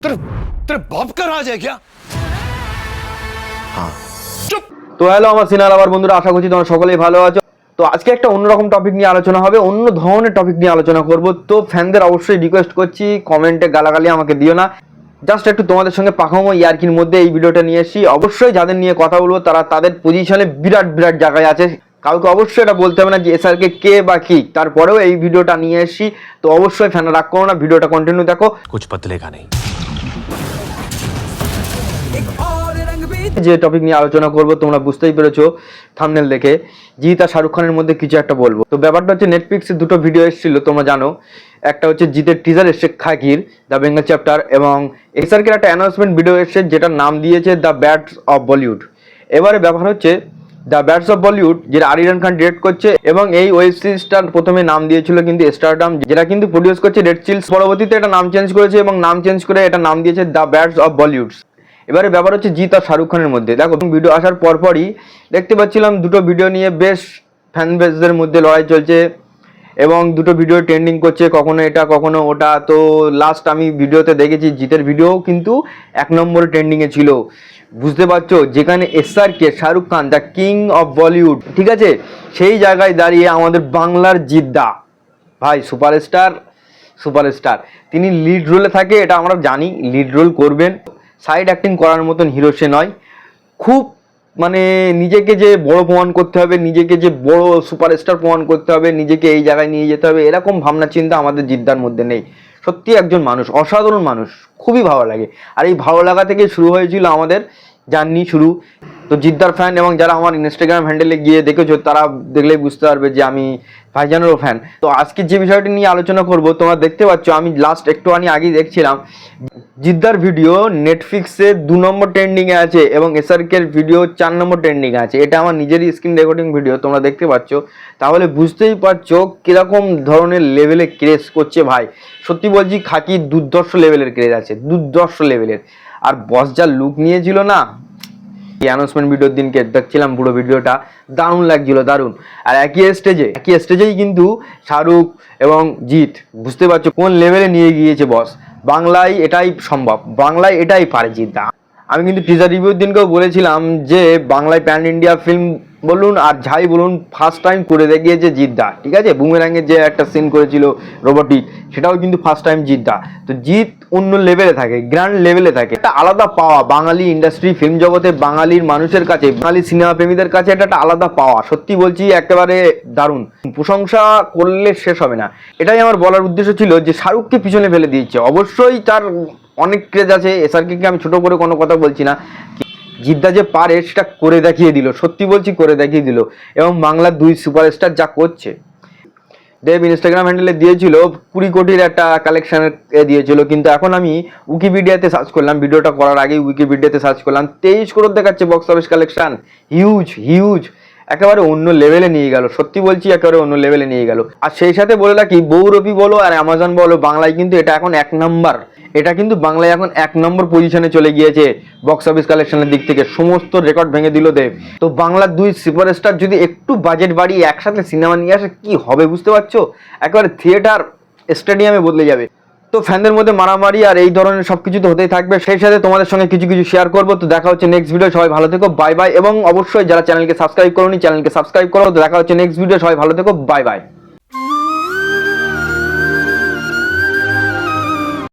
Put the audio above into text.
तेरे तेरे बाप का राज है क्या? हाँ चुप। তো হ্যালো আমার সিনার আবার বন্ধুরা, আশা করছি তোমরা সকলেই ভালো আছো। তো আজকে একটা অন্যরকম টপিক নিয়ে আলোচনা হবে, অন্য ধরনের টপিক নিয়ে আলোচনা করব। তো ফ্যানদের অবশ্যই রিকোয়েস্ট করছি, কমেন্টে গালাগালি আমাকে দিও না। জাস্ট একটু তোমাদের সঙ্গে পাখামো ইয়ার্কির মধ্যে এই ভিডিওটা নিয়ে এসেছি। অবশ্যই যাদের নিয়ে কথা বলবো তারা তাদের পজিশনে বিরাট বিরাট জায়গায় আছে, কাউকে অবশ্যই এটা বলতে হবে না যে এসআরকে কে বা কি। তারপরেও এই ভিডিওটা নিয়ে এসেছি, তো অবশ্যই ফ্যানরা রাগ করো না, ভিডিওটা কন্টিনিউ দেখো। कुछ बदलेगा नहीं। যে টপিক নিয়ে আলোচনা করব তোমরা বুঝতেই পেরেছো থাম্বনেল দেখে, জিৎ আর শাহরুখ খানের মধ্যে কিছু একটা বলবো। তো ব্যাপারটা হচ্ছে নেটফ্লিক্সে দুটো ভিডিও এসেছিল তোমরা জানো, একটা হচ্ছে জিতের টিজার এসছে খাকির দ্য বেঙ্গল চ্যাপ্টার, এবং এসআরকের একটা অ্যানাউন্সমেন্ট ভিডিও এসছে যেটার নাম দিয়েছে দ্য ব্যাটস অফ বলিউড। এবারে ব্যাপার হচ্ছে দ্য ব্যাটস অফ বলিউড যেটা আরিয়ান খান ডিরেক্ট করছে, এবং এই ওয়েব সিরিজটার প্রথমে নাম দিয়েছিল কিন্তু স্টারডাম, যেটা কিন্তু প্রডিউস করছে রেড চিলস। পরবর্তীতে এটা নাম চেঞ্জ করেছে এবং নাম চেঞ্জ করে এটা নাম দিয়েছে দ্য ব্যাটস অফ বলিউড। এবারে ব্যাপার হচ্ছে জিৎ আর শাহরুখ খানের মধ্যে, দেখো ভিডিও আসার পরপরই দেখতে পাচ্ছিলাম দুটো ভিডিও নিয়ে বেশ ফ্যান বেসদের মধ্যে লড়াই চলছে, এবং দুটো ভিডিও ট্রেন্ডিং করছে, কখনো এটা কখনো ওটা। তো লাস্ট আমি ভিডিওতে দেখেছি জিতের ভিডিও কিন্তু 1 নম্বরে ট্রেন্ডিংয়ে ছিল। বুঝতে পারছো, যেখানে SRK Shahrukh Khan the king of Bollywood, ঠিক আছে, সেই জায়গায় দাঁড়িয়ে আমাদের বাংলার জিদ্দা ভাই সুপারস্টার তিনি লিড রোলে থাকে, এটা আমরা জানি লিড রোল করবেন, সাইড অ্যাক্টিং করার মতন হিরো সে নয়। খুব মানে নিজেকে যে বড় প্রমাণ করতে হবে, নিজেকে যে বড় সুপারস্টার প্রমাণ করতে হবে, নিজেকে এই জায়গায় নিয়ে যেতে হবে, এরকম ভাবনা চিন্তা আমাদের জিদ্দার মধ্যে নেই। সত্যি একজন মানুষ, অসাধারণ মানুষ, খুবই ভালো লাগে। আর এই ভালো লাগা থেকে শুরু হয়েছিল আমাদের জার্নি শুরু। তো জিদ্দার ফ্যান, এবং যারা আমার ইনস্টাগ্রাম হ্যান্ডেলে গিয়ে দেখেছো তারা দেখলেই বুঝতে পারবে যে আমি ভাইজানেরও ফ্যান। তো আজকে যে বিষয়টি নিয়ে আলোচনা করব, তোমরা দেখতে পাচ্ছ আমি লাস্ট একটুখানি আগেই দেখছিলাম জিদ্দার ভিডিও নেটফ্লিক্সে 2 নম্বর ট্রেন্ডিংয়ে আছে এবং এসআরকের ভিডিও 4 নম্বর ট্রেন্ডিংয়ে আছে। এটা আমার নিজেরই স্ক্রিন রেকর্ডিং ভিডিও, তোমরা দেখতে পাচ্ছ, তাহলে বুঝতেই পারছো কিরকম ধরনের লেভেলে ক্রেজ করছে ভাই। সত্যি বলছি খাকি দুর্ধর্ষ লেভেলের ক্রেজ আছে, দুর্ধর্ষ লেভেলের। আর বস যা লুক নিয়েছিল না অ্যানাউন্সমেন্ট ভিডিওর দিনকে দেখছিলাম পুরো ভিডিওটা, দারুণ লাগছিল, দারুণ। আর একই স্টেজেই কিন্তু শাহরুখ এবং জিৎ, বুঝতে পারছো কোন লেভেলে নিয়ে গিয়েছে বস। বাংলায় এটাই সম্ভব, বাংলায় এটাই পারে জিদ্দা। আমি কিন্তু টিজার রিভিউর দিনকেও বলেছিলাম যে বাংলায় প্যান ইন্ডিয়া ফিল্ম বলুন আর যাই বলুন ফার্স্ট টাইম করে দেখিয়েছে জিদ্দা, ঠিক আছে। বুমেরাঙের যে একটা সিন করেছিল রোবোটিক, সেটাও কিন্তু ফার্স্ট টাইম জিদ্দা। তো জিৎ অন্য লেভেলে থাকে, গ্র্যান্ড লেভেলে থাকে, একটা আলাদা পাওয়া বাঙালি ইন্ডাস্ট্রি ফিল্ম জগতে, বাঙালির মানুষের কাছে, বাঙালি সিনেমা প্রেমীদের কাছে এটা একটা আলাদা পাওয়া। সত্যি বলছি একেবারে দারুণ, প্রশংসা করলে শেষ হবে না। এটাই আমার বলার উদ্দেশ্য ছিল যে শাহরুখকে পিছনে ফেলে দিয়েছে। অবশ্যই তার অনেক ক্রেজ আছে, এসআরকে আমি ছোট করে কোনো কথা বলছি না, জিদ্দা যে পারে সেটা করে দেখিয়ে দিল, সত্যি বলছি করে দেখিয়ে দিল। এবং বাংলার 2 সুপারস্টার যা করছে, দেব ইনস্টাগ্রাম হ্যান্ডেলে দিয়েছিল 20 কোটির একটা কালেকশনের দিয়েছিল, কিন্তু এখন আমি উইকিপিডিয়াতে সার্চ করলাম, ভিডিওটা করার আগেই উইকিপিডিয়াতে সার্চ করলাম, 23 করোড় দেখাচ্ছে বক্স অফিস কালেকশন। হিউজ, একেবারে অন্য লেভেলে নিয়ে গেল, সত্যি বলছি একেবারে অন্য লেভেলে নিয়ে গেল। আর সেই সাথে বলে রাখি, বহুরূপী বলো আর অ্যামাজন বলো, বাংলায় কিন্তু এটা এখন 1 নম্বর, এটা কিন্তু বাংলায় এখন 1 নম্বর পজিশনে চলে গিয়েছে বক্স অফিস কালেকশনের দিক থেকে, সমস্ত রেকর্ড ভেঙে দিল দেব। তো বাংলার 2 সুপারস্টার যদি একটু বাজেট বাড়িয়ে একসাথে সিনেমা নিয়ে আসে কি হবে বুঝতে পারছো, একেবারে থিয়েটার স্টেডিয়ামে বদলে যাবে। তো ফ্যানদের মধ্যে মারামারি আর এই ধরনের সবকিছু তো হতেই থাকবে, সেই সাথে তোমাদের সঙ্গে কিছু শেয়ার করবো। তো দেখা হচ্ছে নেক্সট ভিডিও, সবাই ভালো থেকো, বাই বাই। এবং অবশ্যই যারা চ্যানেলকে সাবস্ক্রাইব করোনি চ্যানেলকে সাবস্ক্রাইব করো। তো দেখা হচ্ছে নেক্সট ভিডিও, সবাই ভালো থেকো, বাই বাই।